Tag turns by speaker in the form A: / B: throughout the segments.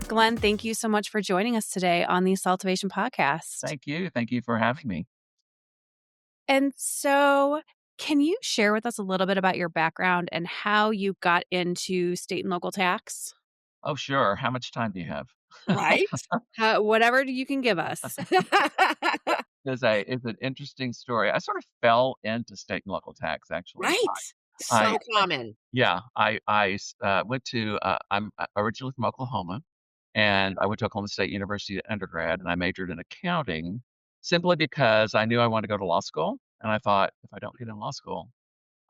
A: Glenn, thank you so much for joining us today on the SALTovation podcast.
B: Thank you. Thank you for having me.
A: And so, can you share with us a little bit about your background and how you got into state and local tax?
B: Oh, sure. How much time do you have?
A: Right? Whatever you can give us.
B: It's an interesting story. I sort of fell into state and local tax, actually.
C: Right.
B: I
C: So common.
B: yeah, went to, I'm originally from Oklahoma, and I went to Oklahoma State University undergrad, and I majored in accounting simply because I knew I wanted to go to law school, and I thought, if I don't get in law school,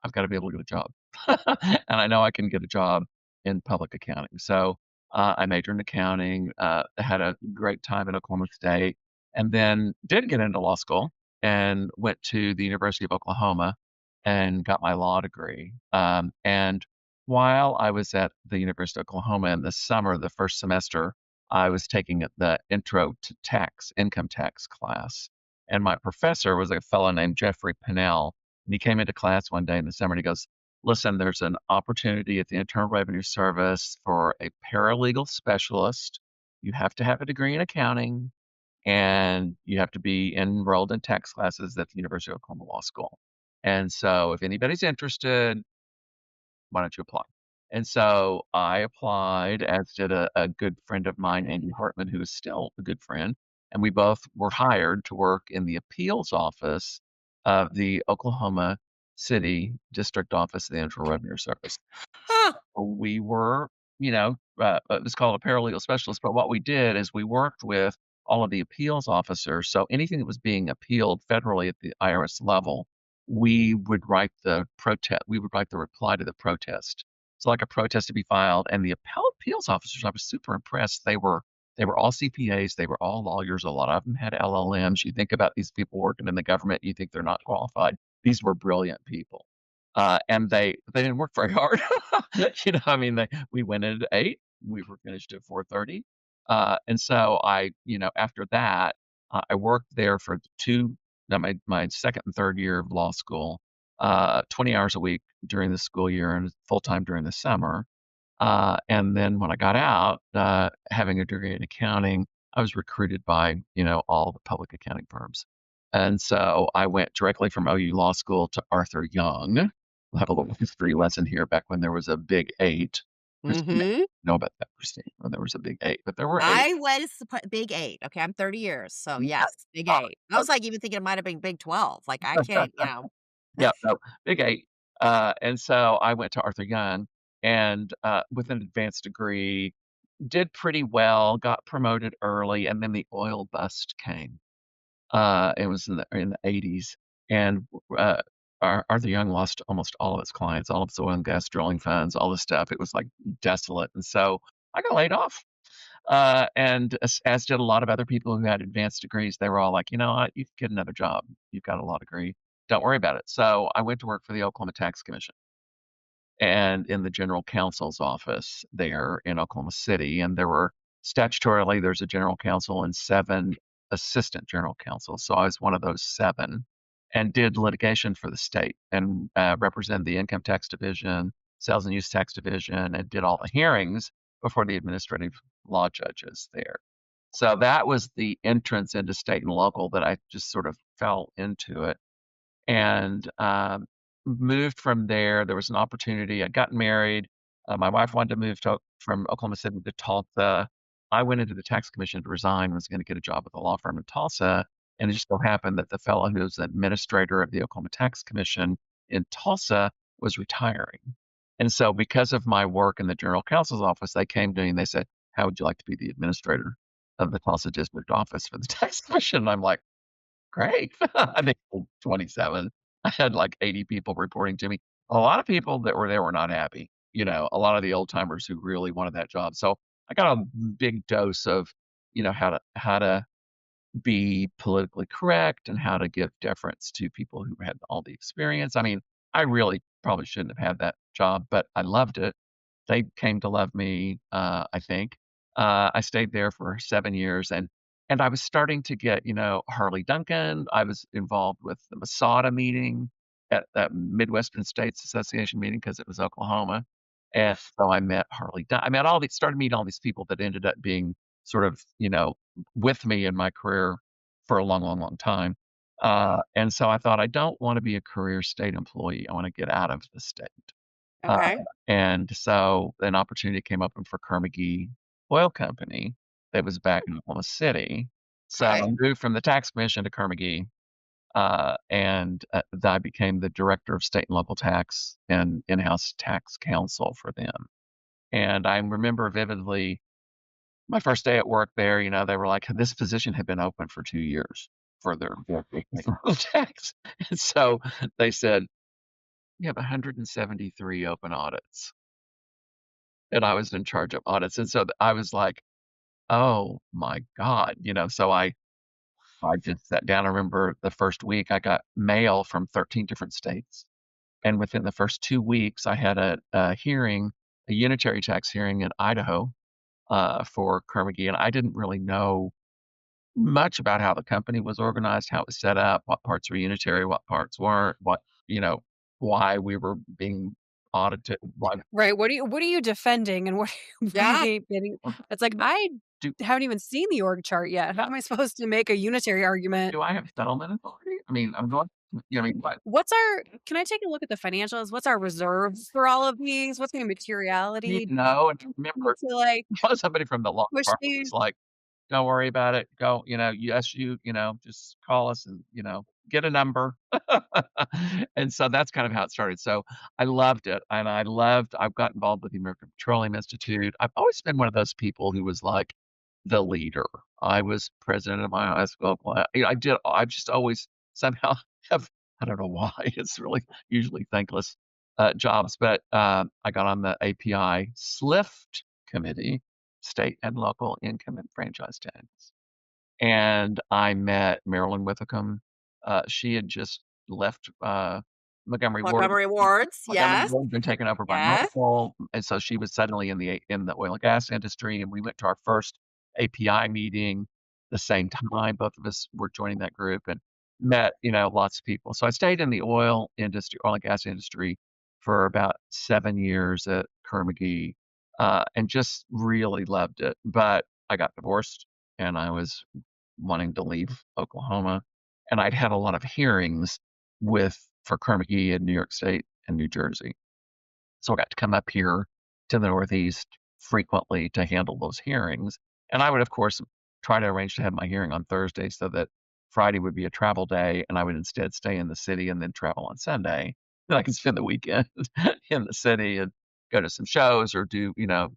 B: I've gotta be able to get a job. And I know I can get a job in public accounting. So, I majored in accounting, had a great time at Oklahoma State, and then did get into law school and went to the University of Oklahoma and got my law degree. And while I was at the University of Oklahoma in the summer, the first semester, I was taking the intro to income tax class. And my professor was a fellow named Jeffrey Pennell, and he came into class one day in the summer and he goes, "Listen, there's an opportunity at the Internal Revenue Service for a paralegal specialist. You have to have a degree in accounting and you have to be enrolled in tax classes at the University of Oklahoma Law School. And so if anybody's interested, why don't you apply?" And so I applied, as did a good friend of mine, Andy Hartman, who is still a good friend. And we both were hired to work in the appeals office of the Oklahoma City District Office of the Internal Revenue Service.
C: Huh.
B: We were, it was called a paralegal specialist, but what we did is we worked with all of the appeals officers. So anything that was being appealed federally at the IRS level, we would write the reply to the protest. So like a protest to be filed, and the appeals officers, I was super impressed. They were all CPAs, they were all lawyers. A lot of them had LLMs. You think about these people working in the government, you think they're not qualified. These were brilliant people. And they didn't work very hard. I mean, we went in at 8, we were finished at 4:30. And so after that, I worked there for my second and third year of law school, 20 hours a week during the school year and full-time during the summer. And then when I got out, having a degree in accounting, I was recruited by, all the public accounting firms. And so I went directly from OU Law School to Arthur Young. We'll have a little history lesson here back when there was a Big Eight. Christine may
C: Mhm.
B: know about that, Christine, when there was a Big Eight, but there were 8.
C: I was Big 8. Okay, I'm 30 years, so
B: Yeah.
C: yes, Big 8. I was, like, even thinking it might have been Big 12. Like, I can't,
B: Yeah, no, Big 8. And so I went to Arthur Young and, with an advanced degree, did pretty well, got promoted early, and then the oil bust came. It was in the '80s, and, Arthur Young lost almost all of its clients, all of its oil and gas drilling funds, all this stuff. It was, like, desolate, and so I got laid off. And as did a lot of other people who had advanced degrees. They were all like, "You know what? You can get another job. You've got a law degree. Don't worry about it." So I went to work for the Oklahoma Tax Commission and in the general counsel's office there in Oklahoma City. And there's a general counsel and 7 assistant general counsels. So I was one of those 7 and did litigation for the state and represented the income tax division, sales and use tax division, and did all the hearings before the administrative law judges there. So that was the entrance into state and local that I just sort of fell into it. And moved from there. There was an opportunity. I'd gotten married. My wife wanted to move from Oklahoma City to Tulsa. I went into the tax commission to resign, was going to get a job with a law firm in Tulsa. And it just so happened that the fellow who was the administrator of the Oklahoma Tax Commission in Tulsa was retiring. And so because of my work in the general counsel's office, they came to me and they said, "How would you like to be the administrator of the Tulsa district office for the tax commission?" And I'm like, "Great." I think 27. I had like 80 people reporting to me. A lot of people that were there were not happy, a lot of the old timers who really wanted that job. So I got a big dose of, how to be politically correct and how to give deference to people who had all the experience. I mean, I really probably shouldn't have had that job, but I loved it. They came to love me, I think. I stayed there for 7 years, and I was starting to get, Harley Duncan. I was involved with the Masada meeting at that Midwestern States Association meeting because it was Oklahoma. And so I met Harley Dunn I met all these started meeting all these people that ended up being sort of, with me in my career for a long, long, long time. And so I thought, I don't wanna be a career state employee. I wanna get out of the state. Uh,
C: Okay.
B: and so an opportunity came open for Kerr-McGee Oil Company that was back in Oklahoma City. So I
C: Okay.
B: moved from the tax commission to Kerr-McGee, and I became the director of state and local tax and in-house tax counsel for them. And I remember vividly my first day at work there, they were like, this position had been open for 2 years for their director of state and local tax. And so they said, "You have 173 open audits." And I was in charge of audits, and so I was like, "Oh my god," so I just sat down. I remember the first week I got mail from 13 different states, and within the first 2 weeks, I had a hearing, a unitary tax hearing in Idaho, for Kerr-McGee, and I didn't really know much about how the company was organized, how it was set up, what parts were unitary, what parts weren't, you know, why we were being audited, why
A: Right, what are you defending and what what are
C: Yeah.
A: they getting it's like, I
B: do
A: haven't even seen the org chart yet. How am I supposed to make a unitary argument?
B: do I have settlement authority? I mean, I'm going I mean, what
A: What's our Can I take a look at the financials? What's our reserves for all of these? What's the
B: need
A: materiality?
B: to know, and I
A: Need
B: remember
A: to, like,
B: somebody from the law
A: push
B: department was
A: these
B: like, "Don't worry about it. Go, yes, just call us and, get a number." And so that's kind of how it started. So I loved it, and I've got involved with the American Petroleum Institute. I've always been one of those people who was like the leader. I was president of my high school class. I've just always somehow have I don't know why. It's really usually thankless jobs, but I got on the API SLIFT committee, state and local income and franchise tax. And I met Marilyn Withicum. She had just left Montgomery Ward.
C: Montgomery Wards,
B: Montgomery
C: yes,
B: Ward had been taken over by
C: yes.
B: Noble, and so she was suddenly in the oil and gas industry. And we went to our first API meeting the same time. Both of us were joining that group and met, lots of people. So I stayed in the oil and gas industry for about 7 years at Kerr-McGee, and just really loved it. But I got divorced, and I was wanting to leave Oklahoma, and I'd had a lot of hearings for Kerr-McGee in New York State and New Jersey. So I got to come up here to the Northeast frequently to handle those hearings. And I would, of course, try to arrange to have my hearing on Thursday so that Friday would be a travel day, and I would instead stay in the city and then travel on Sunday. Then I could spend the weekend in the city and go to some shows or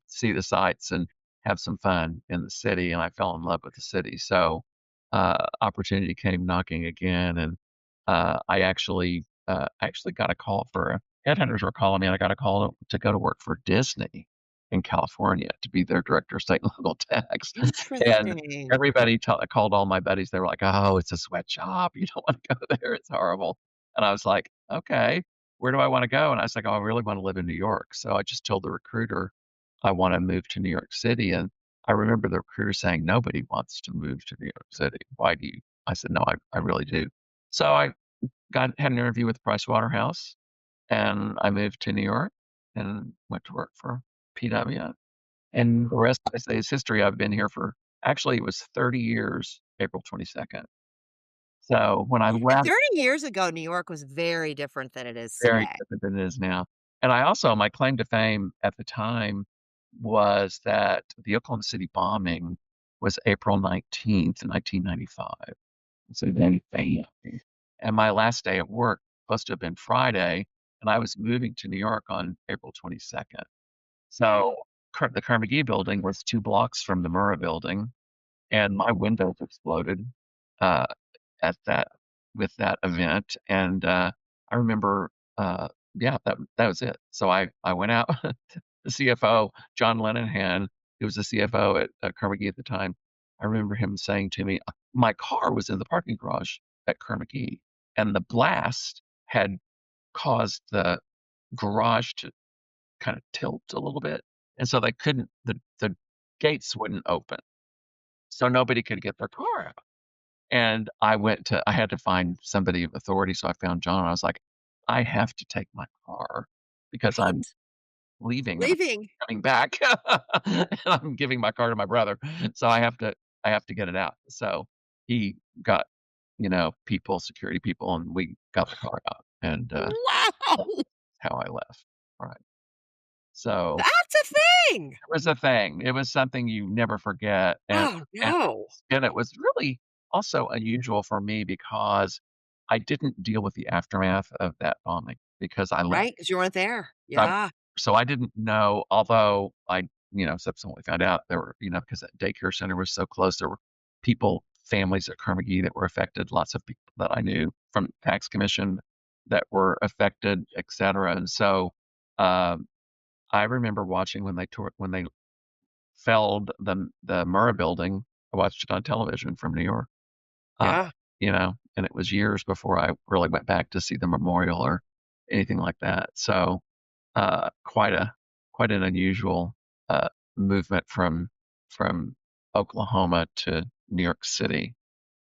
B: see the sights and have some fun in the city. And I fell in love with the city. So opportunity came knocking again, and I actually got a call for headhunters were calling me, and I got a call to go to work for Disney in California to be their director of state and local tax. And
C: Interesting.
B: everybody called all my buddies. They were like, "Oh, it's a sweatshop. You don't want to go there. It's horrible." And I was like, "Okay, where do I want to go?" And I was like, "Oh, I really want to live in New York." So I just told the recruiter I want to move to New York City. And I remember the recruiter saying, "Nobody wants to move to New York City. Why do you?" I said, "No, I really do." So I had an interview with Price Waterhouse, and I moved to New York and went to work for PW. And the rest, I say, is history. I've been here for actually it was 30 years, April 22nd. So when I
C: And
B: left,
C: 30 years ago, New York was very different than it is
B: very
C: today.
B: different than it is now. And I also, my claim to fame at the time was that the Oklahoma City bombing was April 19th, 1995. So then, bam. And my last day at work supposed to have been Friday, and I was moving to New York on April 22nd. So the Carnegie building was 2 blocks from the Murrah building, and my windows exploded uh, at that with that event. And I remember, yeah, that was it. So I went out. The CFO, John Lenihan, who was the CFO at Carnegie at the time, I remember him saying to me, my car was in the parking garage at Carnegie, and the blast had caused the garage to kind of tilt a little bit, and so they couldn't the gates wouldn't open, so nobody could get their car out. And I had to find somebody of authority, so I found John, and I was like, "I have to take my car because I'm
C: Right?
B: leaving and
C: Leaving.
B: I'm coming back, and I'm giving my car to my brother, so I have to get it out. So he got, people, security people, and we got the car out, and,
C: Wow!
B: that's how I left. Right. So
C: That's a thing!
B: it was a thing. It was something you never forget,
C: Oh,
B: and
C: no.
B: and it was really also unusual for me because I didn't deal with the aftermath of that bombing because I left.
C: Right? Because you weren't there.
B: So
C: Yeah.
B: so I didn't know, although I, subsequently found out there were, because that daycare center was so close, there were people, families at Carnegie that were affected, lots of people that I knew from tax commission that were affected, et cetera, and so, um, I remember watching when they felled the Murrah building. I watched it on television from New York, uh,
C: Yeah.
B: and it was years before I really went back to see the memorial or anything like that. So, quite an unusual, movement from Oklahoma to New York City.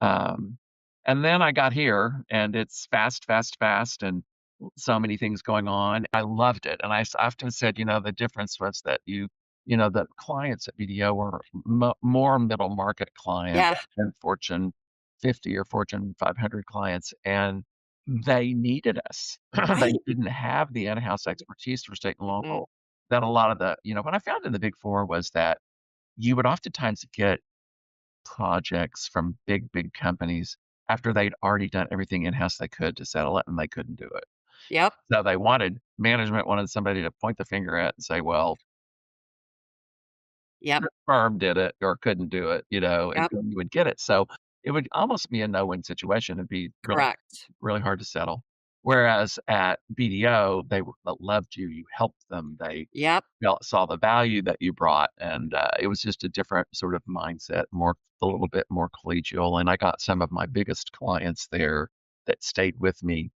B: Um, and then I got here, and it's fast, fast, fast, and so many things going on. I loved it, and I often said, the difference was that the clients at BDO were more middle market clients
C: Yeah.
B: than Fortune 50 or Fortune 500 clients, and they needed us. They
C: Right.
B: didn't have the in-house expertise for state and
C: Mm.
B: local that a lot of what I found in the Big Four was that you would oftentimes get projects from big, big companies after they'd already done everything in-house they could to settle it, and they couldn't do it.
C: Yep.
B: So they management wanted somebody to point the finger at and say, "Well,
C: Yep.
B: your firm did it or couldn't do it," and
C: Yep.
B: you would get it. So it would almost be a no-win situation. It'd be really,
C: Correct.
B: really hard to settle. Whereas at BDO, they loved you, you helped them, they
C: Yep.
B: saw the value that you brought, and, it was just a different sort of mindset, a little bit more collegial, and I got some of my biggest clients there that stayed with me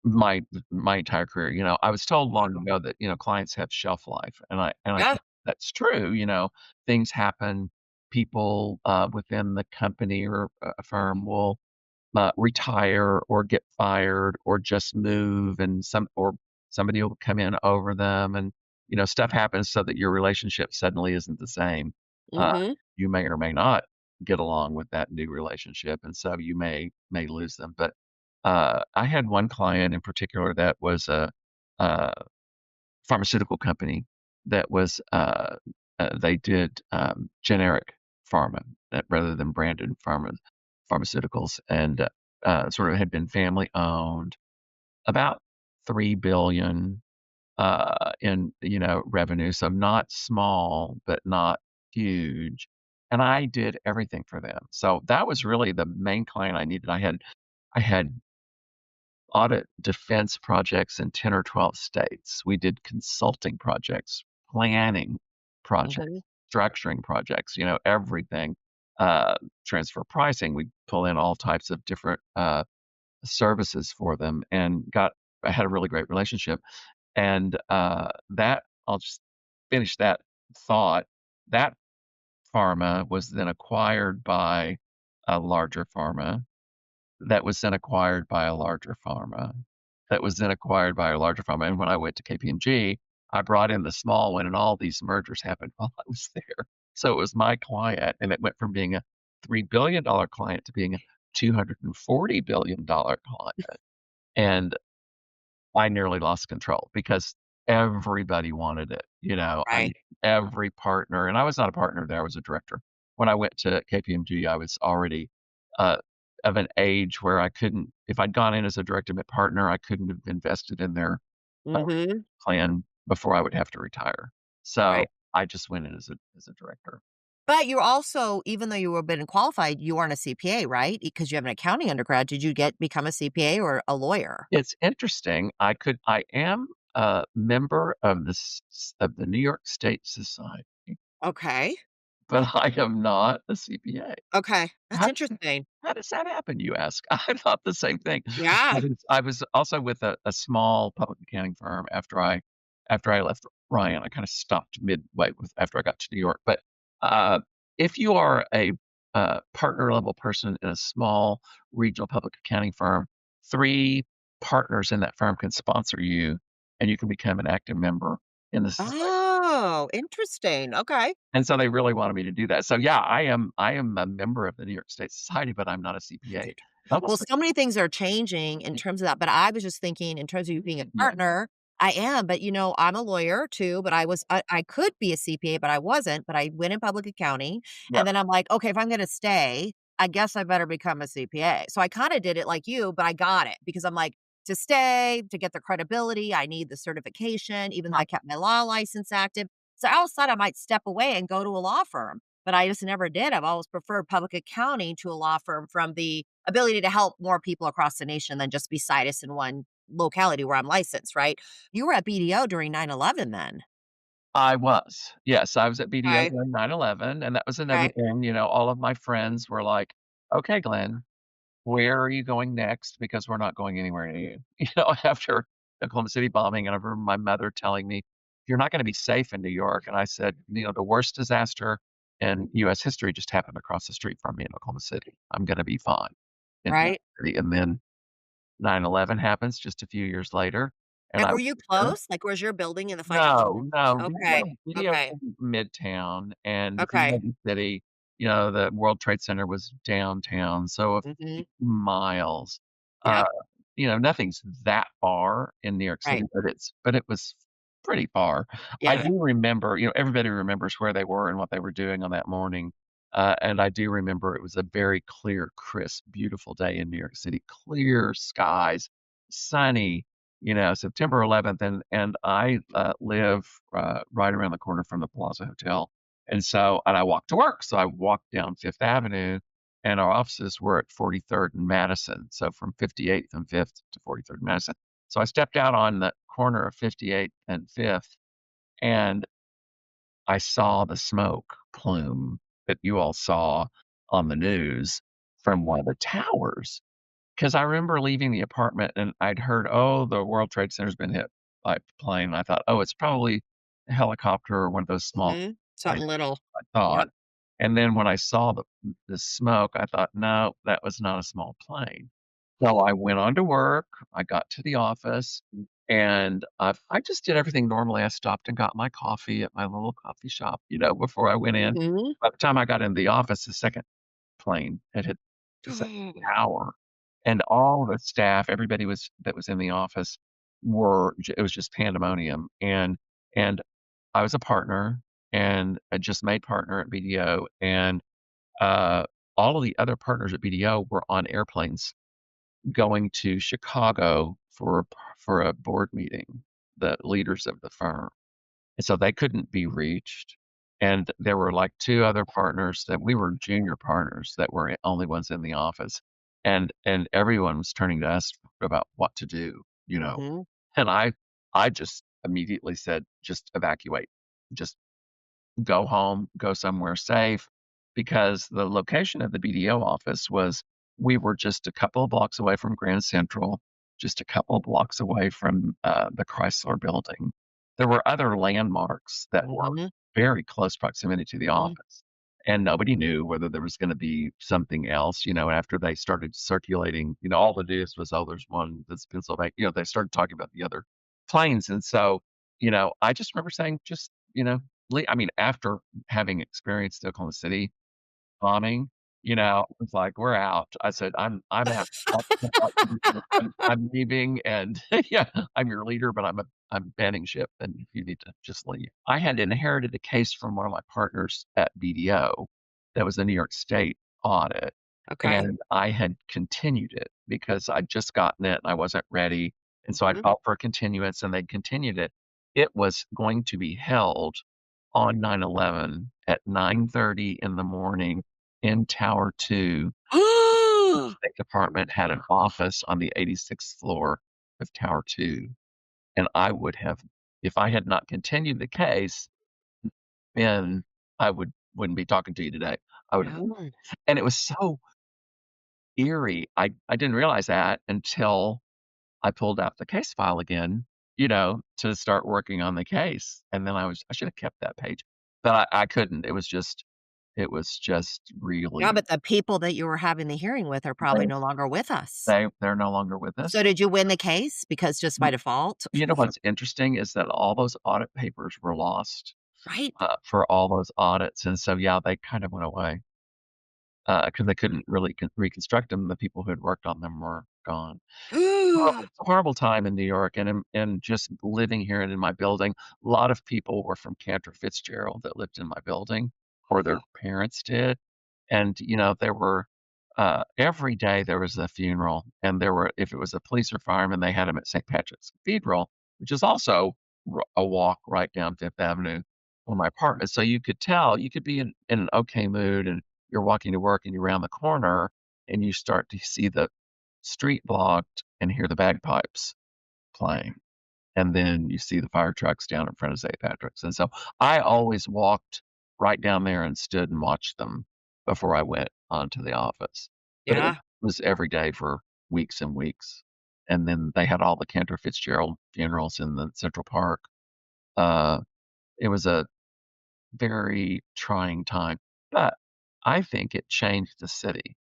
B: my my entire career. I was told long ago that, clients have shelf life, and I
C: Yeah.
B: think that's true. Things happen, people, within the company or a firm will retire or get fired or just move, and somebody will come in over them, and stuff happens so that your relationship suddenly isn't the same. uh,
C: Mhm.
B: you may or may not get along with that new relationship, and so you may lose them. But I had one client in particular that was a pharmaceutical company that was they did generic pharma, rather than branded pharmaceuticals, and sort of had been family owned, about 3 billion in revenue, so not small, but not huge. And I did everything for them. So that was really the main client I needed. I had audit defense projects in 10 or 12 states. We did consulting projects, planning projects,
C: Mhm.
B: structuring projects, everything. Uh, Transfer pricing, we pull in all types of different services for them, and I had a really great relationship. And that I'll just finish that thought. That pharma was then acquired by a larger pharma that was then acquired by a larger pharma, that was then acquired by a larger pharma, and when I went to KPMG, I brought in the small one, and all these mergers happened while I was there. So it was my client, and it went from being a $3 billion client to being a $240 billion client, and I nearly lost control because everybody wanted it,
C: Right.
B: every partner, and I was not a partner there, I was a director. When I went to KPMG, I was already, uh, of an age where I couldn't, if I'd gone in as a direct debit partner, I couldn't have invested in their, uh,
C: Mhm.
B: plan before I would have to retire. So,
C: Right.
B: I just went in as a director.
C: But you're also even though you were been qualified, you weren't a CPA, right? Because you have an accounting undergrad. Did you become a CPA or a lawyer?
B: It's interesting, I am a member of of the New York State Society,
C: Okay.
B: but I am not a CPA.
C: Okay. That's
B: How
C: interesting.
B: how does that happen, you ask? I thought the same thing.
C: Yeah.
B: I was also with a small public accounting firm after I left Ryan. I kinda stopped midway after I got to New York, but, uh, if you are a, partner level person in a small regional public accounting firm, 3 partners in that firm can sponsor you, and you can become an active member in the society.
C: Oh, interesting. Okay.
B: And so they really wanted me to do that. So, yeah, I am a member of the New York State Society, but I'm not a CPA.
C: Well,
B: Almost
C: so many things are changing in terms of that, but I was just thinking in terms of you being a
B: yeah,
C: partner, I am, but, I'm a lawyer too, but I could be a CPA, but I wasn't, but I went in public accounting,
B: yeah.
C: and then I'm like, "Okay, if I'm gonna stay, I guess I better become a CPA." So I kinda did it like you, but I got it because I'm like, to stay, to get the credibility, I need the certification, even though I kept my law license active. So outside, I might step away and go to a law firm, but I just never did. I've always preferred public accounting to a law firm from the ability to help more people across the nation than just be situs in one locality where I'm licensed, right? You were at BDO during 9/11 then.
B: I was. Yes, I was at BDO
C: Okay.
B: during 9/11, and that was another
C: Okay.
B: thing, all of my friends were like, "Okay, Glenn, where are you going next? Because we're not going anywhere near you." After the Oklahoma City bombing, and I remember my mother telling me, "You're not gonna be safe in New York." And I said, "The worst disaster in US history just happened across the street from me in Oklahoma City. I'm gonna be fine in New York
C: Right.
B: City." And then 9/11 happens just a few years later, and
C: And
B: I
C: were
B: was
C: you
B: there.
C: close? Like, was your building in the financial
B: No, no,
C: Okay.
B: video
C: Okay.
B: was Midtown, and if you
C: Okay.
B: live in the city, the World Trade Center was downtown, so a
C: Mhm.
B: few miles. Uh,
C: Yep.
B: Nothing's that far in New York City,
C: Right.
B: but it was pretty far. I
C: Yeah.
B: do remember, everybody remembers where they were and what they were doing on that morning, and I do remember it was a very clear, crisp, beautiful day in New York City, clear skies, sunny, September 11th, and I, live, right around the corner from the Plaza Hotel, and I walk to work, so I walked down Fifth Avenue, and our offices were at 43rd and Madison, so from 58th and 5th to 43rd and Madison. So I stepped out on the corner of 58th and 5th, and I saw the smoke plume that you all saw on the news from one of the towers. 'Cause I remember leaving the apartment and I'd heard, "Oh, the World Trade Center's been hit by a plane." I thought, "Oh, it's probably a helicopter or one of those small
C: Mhm.
B: planes,"
C: Something little.
B: I thought.
C: Yep.
B: And then when I saw the smoke, I thought, "No, that was not a small plane." So I went on to work, I got to the office, and I just did everything normally. I stopped and got my coffee at my little coffee shop, before I went in.
C: Mhm.
B: By the time I got in the office, the 2nd plane had hit the 2nd tower, and all the staff, everybody that was in the office it was just pandemonium, and I was a partner, and I just made partner at BDO, and, uh, all of the other partners at BDO were on airplanes going to Chicago for a board meeting, the leaders of the firm. And so they couldn't be reached. And there were like 2 other partners that we were junior partners that were only ones in the office. And everyone was turning to us about what to do, you know.
C: Mhm.
B: And I just immediately said, just evacuate. Just go home, go somewhere safe, because the location of the BDO office was we were just a couple of blocks away from Grand Central, just a couple of blocks away from, the Chrysler Building. There were other landmarks that were
C: Mhm.
B: very close proximity to the
C: Mhm.
B: office, and nobody knew whether there was gonna be something else, after they started circulating, all the news was, "Oh, there's one that's Pennsylvania," they started talking about the other planes, and so, I just remember saying, "Just," I mean, after having experienced the Oklahoma City bombing, it's like, "We're out." I said, I'm out. I'm leaving, and yeah, I'm your leader, but I'm banning ship, and you need to just leave." I had inherited a case from one of my partners at BDO that was a New York State audit,
C: Okay.
B: and I had continued it because I'd just gotten it and I wasn't ready, and so I'd
C: Mhm.
B: filed for a continuance, and they'd continued it. It was going to be held on 9/11 at 9:30 in the morning in Tower 2. State Department had an office on the 86th floor of Tower 2, and I would have if I had not continued the case, then wouldn't be talking to you today. I would have
C: Oh.
B: and it was so eerie. I didn't realize that until I pulled out the case file again, to start working on the case, and then I should have kept that page, but I couldn't. It was just It was just
C: Yeah,
B: really
C: but the people that you were having the hearing with are probably
B: they
C: no longer with us.
B: they're no longer with
C: So
B: us.
C: did you win the case? Because just by default?
B: You know what's interesting is that all those audit papers were lost,
C: Right?
B: for all those audits, and so, yeah, they kind of went away, because they couldn't really reconstruct them. The people who had worked on them were gone. Horrible time in New York, and just living here and in my building. A lot of people were from Cantor Fitzgerald that lived in my building, or their parents did, and, there were, every day there was a funeral, and there were if it was a police or fireman, they had them at St. Patrick's Cathedral, which is also a walk right down Fifth Avenue from my apartment, so you could tell you could be in an okay mood, and you're walking to work, and you're around the corner, and you start to see the street blocked and hear the bagpipes playing, and then you see the fire trucks down in front of St. Patrick's, and so I always walked right down there and stood and watched them before I went onto the office, but it
C: Yeah.
B: was every day for weeks and weeks, and then they had all the Cantor Fitzgerald funerals in the Central Park. Uh, it was a very trying time, but I think it changed the city.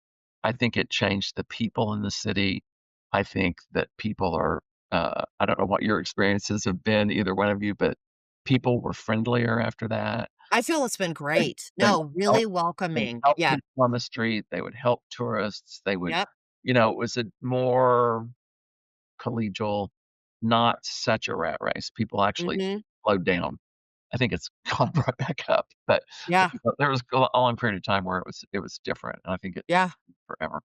B: I think it changed the people in the city. I think that people are, I don't know what your experiences have been, either one of you, but people were friendlier after that.
C: I feel it's been
B: They
C: great.
B: they
C: No,
B: help
C: really
B: they
C: welcoming.
B: help
C: Yeah.
B: people on the street, they would help tourists, they would
C: Yep.
B: it was a more collegial, not such a rat race. People actually
C: Mhm.
B: slowed down. I think it's gone right back up, but
C: Yeah.
B: there was a long period of time where it was different, and I think it
C: Yeah.
B: forever.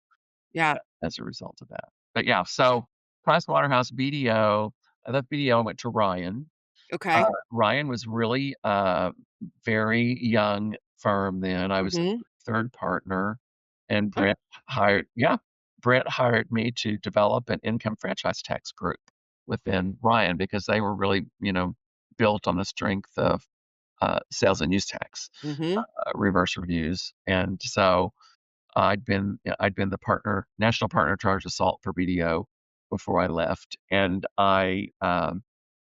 C: Yeah.
B: As a result of that. But yeah, so Pricewaterhouse BDO, I left BDO and went to Ryan.
C: Okay.
B: Ryan was really very young firm then. I was
C: Mhm.
B: 3rd partner, and
C: Oh,
B: Brett hired me to develop an income franchise tax group within Ryan because they were really, built on the strength of sales and use tax
C: mhm.
B: reverse reviews, and so I'd been the national partner charge of SALT for BDO before I left, and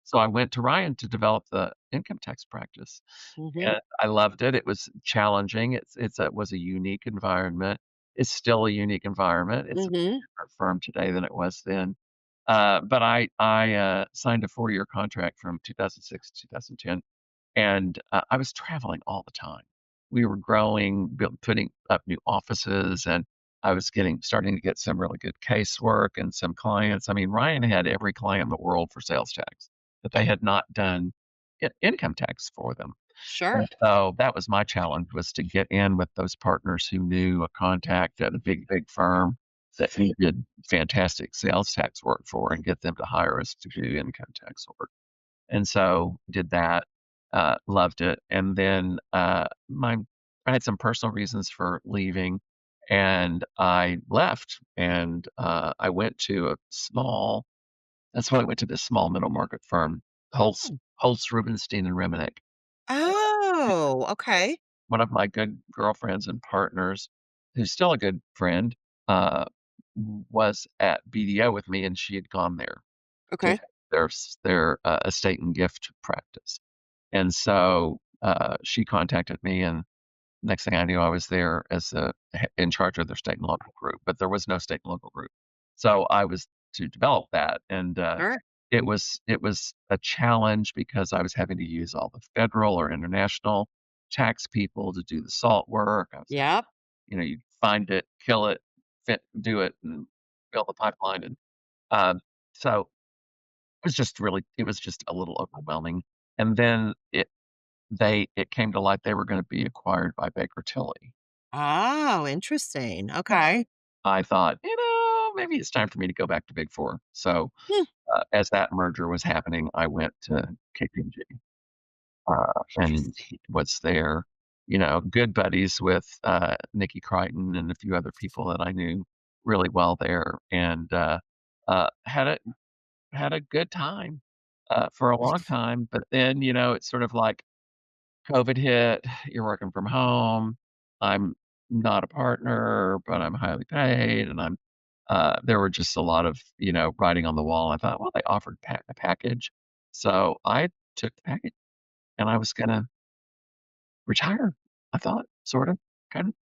B: so I went to Ryan to develop the income tax practice,
C: Mhm.
B: and I loved it. It was challenging. It was a unique environment. It's still a unique environment. It's a
C: Mhm.
B: different firm today than it was then. But I signed a 4-year contract from 2006 to 2010, and, I was traveling all the time. We were growing, putting up new offices, and I was starting to get some really good casework and some clients. I mean, Ryan had every client in the world for sales tax, but they had not done income tax for them.
C: Sure.
B: And so that was my challenge, was to get in with those partners who knew a contact at a big, big firm that he did fantastic sales tax work for, and get them to hire us to do income tax work. And so did that, loved it, and then, I had some personal reasons for leaving, and I left, and, I went to a small that's why I went to this small middle market firm, Holtz
C: Mm.
B: Holtz, Rubenstein& and Reminek.
C: Oh, okay.
B: One of my good girlfriends and partners, who's still a good friend, uh, was at BDO with me, and she had gone there to
C: Okay.
B: their estate and gift practice. And so, she contacted me, and next thing I knew, I was there as in charge of their state and local group, but there was no state and local group. So I was to develop that, and,
C: Sure.
B: it was a challenge because I was having to use all the federal or international tax people to do the salt work. I was having
C: Yep.
B: you find it, kill it, do it, and build the pipeline, and, so it was just a little overwhelming, and then it came to light they were gonna be acquired by Baker Tilly.
C: Oh, interesting. Okay.
B: I thought, maybe it's time for me to go back to Big 4. So,
C: Hmm.
B: as that merger was happening, I went to KPMG, and
C: Interesting.
B: he was there, good buddies with, Nikki Crichton and a few other people that I knew really well there, and, had a good time, for a long time, but then, it's sort of like COVID hit, you're working from home. I'm not a partner, but I'm highly paid, and there were just a lot of, writing on the wall. I thought, well, they offered a package. So I took the package, and I was gonna retire. I thought, sort of, kind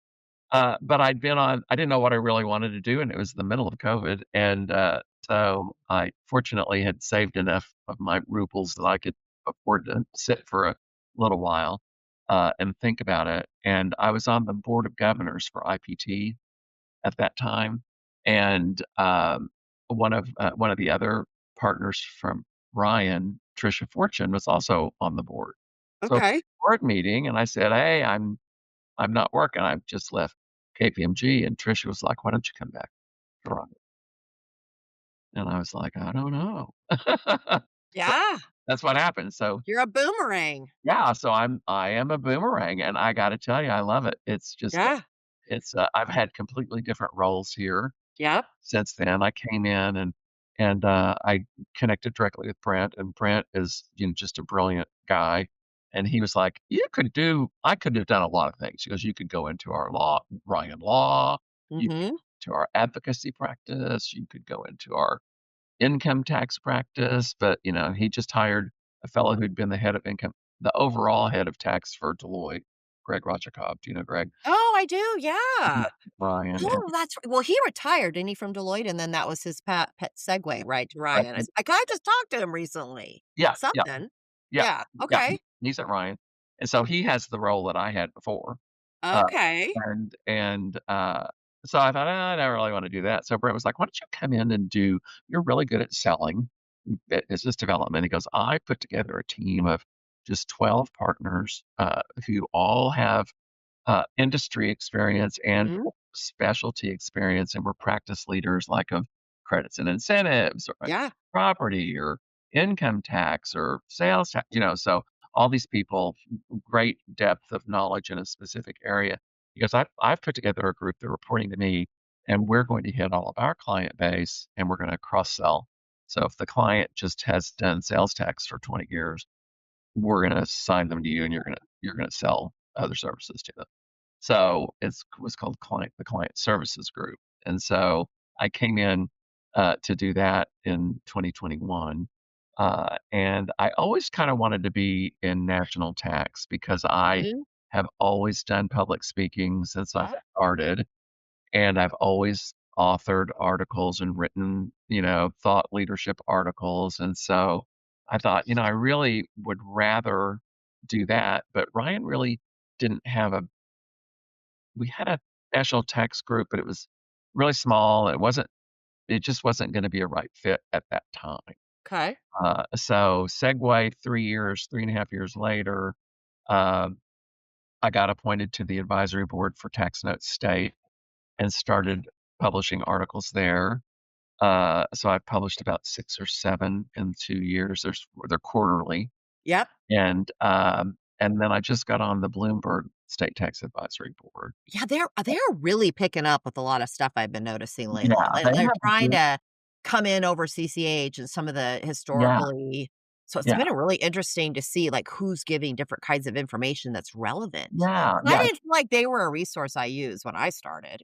B: of. But I didn't know what I really wanted to do, and it was the middle of COVID, and, so I fortunately had saved enough of my rubles that I could afford to sit for a little while, and think about it, and I was on the board of governors for IPT at that time, and, one of the other partners from Ryan, Tricia Fortune, was also on the board. So,
C: Okay.
B: board meeting, and I said, "Hey, I'm not working. I've just left KPMG," and Tricia was like, "Why don't you come back to Ryan?" And I was like, "I don't know." So,
C: Yeah.
B: that's what happened. So,
C: You're a boomerang.
B: yeah, so I am a boomerang, and I gotta tell you, I love it. It's just
C: Yeah.
B: I've had completely different roles here
C: Yep.
B: since then. I came in and I connected directly with Brent, and Brent is, just a brilliant guy, and he was like, I could have done a lot of things." He goes, "You could go into our Ryan Law, you could
C: Mhm.
B: to our advocacy practice, you could go into our income tax practice," but, he just hired a fellow who'd been the overall head of tax for Deloitte, Greg Rochakov. Do you know Greg?
C: Oh, I do,
B: Mhm.
C: yeah.
B: Ryan, and
C: Oh, that's well, he retired, didn't he, from Deloitte, and then that was his pet segue, right, to Ryan. I just talked to him recently.
B: yeah, yeah.
C: Something.
B: Yeah,
C: Yeah,
B: yeah,
C: okay.
B: he's at Ryan, and so he has the role that I had before, uh,
C: Okay.
B: so I thought, "I don't really wanna do that," so Brent was like, "Why don't you come in and you're really good at selling, business development." He goes, "I put together a team of just 12 partners, who all have industry experience and
C: Mhm.
B: specialty experience, and we're practice leaders like of credits and incentives or
C: Yeah.
B: property or income tax or sales tax, so all these people, great depth of knowledge in a specific area. Because I've put together a group, they're reporting to me, and we're going to hit all of our client base and we're going to cross sell. So if the client just has done sales tax for 20 years, we're going to assign them to you and you're going to sell other services to them. So it was called the Client Services Group, and so I came in, to do that in 2021, and I always kinda wanted to be in national tax because I
C: Mhm.
B: have always done public speaking since I started, and I've always authored articles and written, thought leadership articles, and so I thought, I really would rather do that, but Ryan really didn't have a we had a national tax group, but it was really small. It just wasn't gonna be a right fit at that time.
C: 'Kay.
B: So segue 3.5 years later, um, I got appointed to the advisory board for Tax Notes State and started publishing articles there. So I've published about 6 or 7 in 2 years. They're quarterly.
C: Yep.
B: And then I just got on the Bloomberg State Tax Advisory Board.
C: Yeah, they're really picking up with a lot of stuff I've been noticing lately.
B: Yeah,
C: Like,
B: they
C: they're
B: have a
C: trying
B: good
C: to come in over CCH and some of the
B: yeah,
C: historically so it's
B: yeah,
C: been really interesting to see, like, who's giving different kinds of information that's relevant.
B: yeah,
C: 'Cause I
B: yeah.
C: didn't feel like they were a resource I used when I started.